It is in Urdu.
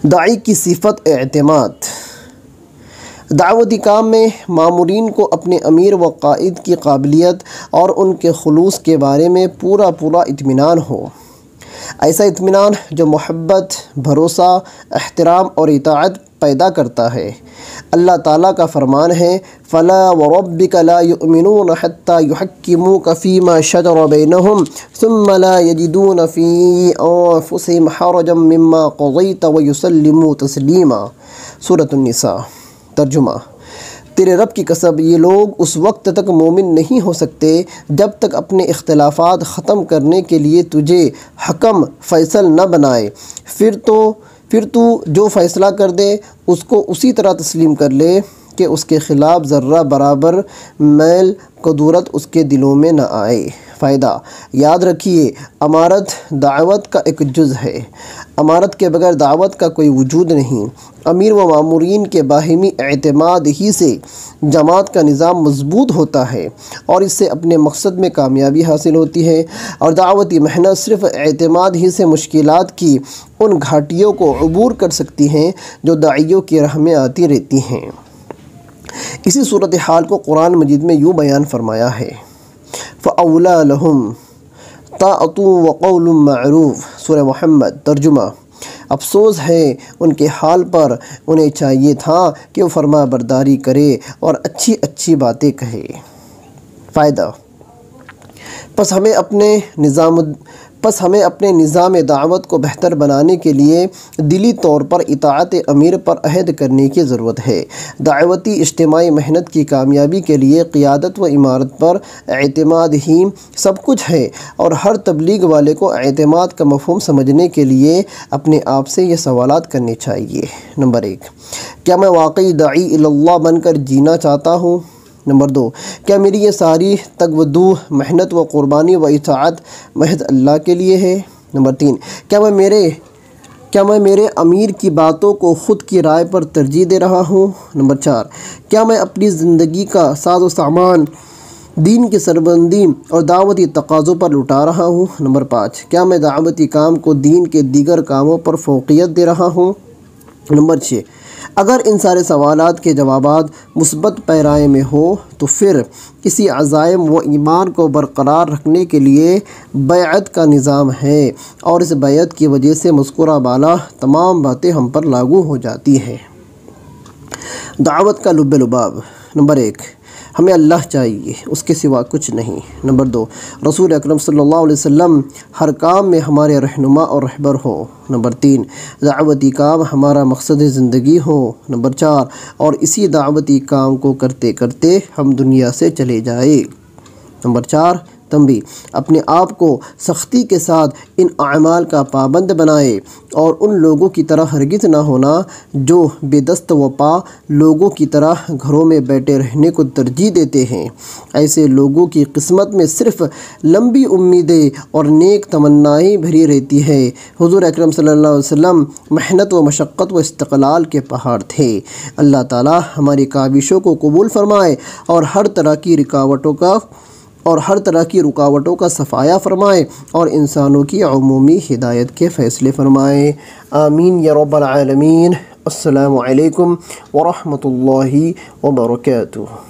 داعی کی صفت اعتماد۔ دعوتی کام میں مامورین کو اپنے امیر و قائد کی قابلیت اور ان کے خلوص کے بارے میں پورا اطمینان ہو، ایسا اطمینان جو محبت، بھروسہ، احترام اور اطاعت پیدا کرتا ہے۔ اللہ تعالیٰ کا فرمان ہے فَلَا وَرَبِّكَ لَا يُؤْمِنُونَ حَتَّى يُحَكِّمُوكَ فِي مَا شَجَرَ بَيْنَهُمْ ثُمَّ لَا يَجِدُونَ فِي أَنفُسِهِمْ حَرَجًا مِّمَّا قَضَيْتَ وَيُسَلِّمُوا تَسْلِيمًا۔ سورۃ النساء۔ ترجمہ: تیرے رب کی قسم، یہ لوگ اس وقت تک مومن نہیں ہو سکتے جب تک اپنے اختلافات ختم کرنے کے لیے تجھے حکم فیصل نہ بنائے، پھر تو جو فیصلہ کر دے اس کو اسی طرح تسلیم کر لے کہ اس کے خلاف ذرہ برابر میل کدورت اس کے دلوں میں نہ آئے۔ فائدہ: یاد رکھیے، امارت دعوت کا ایک جز ہے۔ امارت کے بغیر دعوت کا کوئی وجود نہیں۔ امیر و مامورین کے باہمی اعتماد ہی سے جماعت کا نظام مضبوط ہوتا ہے اور اس سے اپنے مقصد میں کامیابی حاصل ہوتی ہے، اور دعوتی محنت صرف اعتماد ہی سے مشکلات کی ان گھاٹیوں کو عبور کر سکتی ہیں جو داعیوں کی راہ میں آتی رہتی ہیں۔ اسی صورتحال کو قرآن مجید میں یوں بیان فرمایا ہے فَأَوْلَىٰ لَهُمْ طَاعَةٌ وَقَوْلٌ مَّعْرُوفٌ۔ سورہ محمد۔ ترجمہ: افسوس ہے ان کے حال پر، انہیں چاہیے تھا کہ وہ فرما برداری کرے اور اچھی باتیں کہے۔ فائدہ: پس ہمیں اپنے نظام دعوت کو بہتر بنانے کے لیے دلی طور پر اطاعت امیر پر عہد کرنے کی ضرورت ہے۔ دعوتی اجتماعی محنت کی کامیابی کے لیے قیادت و امارت پر اعتماد ہی سب کچھ ہے، اور ہر تبلیغ والے کو اعتماد کا مفہوم سمجھنے کے لیے اپنے آپ سے یہ سوالات کرنے چاہیے۔ نمبر 1، کیا میں واقعی داعی اللہ بن کر جینا چاہتا ہوں؟ نمبر 2، کیا میری یہ ساری تگ و دو، محنت و قربانی و اطاعت محض اللہ کے لیے ہے؟ نمبر 3، کیا میں میرے امیر کی باتوں کو خود کی رائے پر ترجیح دے رہا ہوں؟ نمبر 4، کیا میں اپنی زندگی کا ساز و سامان دین کی سربلندی اور دعوتی تقاضوں پر لٹا رہا ہوں؟ نمبر 5، کیا میں دعوتی کام کو دین کے دیگر کاموں پر فوقیت دے رہا ہوں؟ نمبر 6، اگر ان سارے سوالات کے جوابات مثبت پیرائے میں ہو تو پھر اسی عزائم و ایمان کو برقرار رکھنے کے لیے بیعت کا نظام ہے، اور اس بیعت کی وجہ سے مذکورہ بالا تمام باتیں ہم پر لاگو ہو جاتی ہیں۔ دعوت کا لب لباب۔ نمبر 1، ہمیں اللہ چاہیے، اس کے سوا کچھ نہیں۔ نمبر 2، رسول اکرم صلی اللہ علیہ وسلم ہر کام میں ہمارے رہنما اور رہبر ہوں۔ نمبر 3، دعوتی کام ہمارا مقصد زندگی ہو۔ نمبر 4، اور اسی دعوتی کام کو کرتے کرتے ہم دنیا سے چلے جائیں۔ نمبر 4، تنبیہ: اپنے آپ کو سختی کے ساتھ ان اعمال کا پابند بنائے اور ان لوگوں کی طرح ہرگز نہ ہونا جو بے دست و پا لوگوں کی طرح گھروں میں بیٹھے رہنے کو ترجیح دیتے ہیں۔ ایسے لوگوں کی قسمت میں صرف لمبی امیدیں اور نیک تمنائیں بھری رہتی ہے۔ حضور اکرم صلی اللہ علیہ وسلم محنت و مشقت و استقلال کے پہاڑ تھے۔ اللہ تعالی ہماری کاوشوں کو قبول فرمائے اور ہر طرح کی رکاوٹوں کا صفایا فرمائے اور انسانوں کی عمومی ہدایت کے فیصلے فرمائے۔ آمین یا رب العالمین۔ السلام علیکم ورحمۃ اللہ وبرکاتہ۔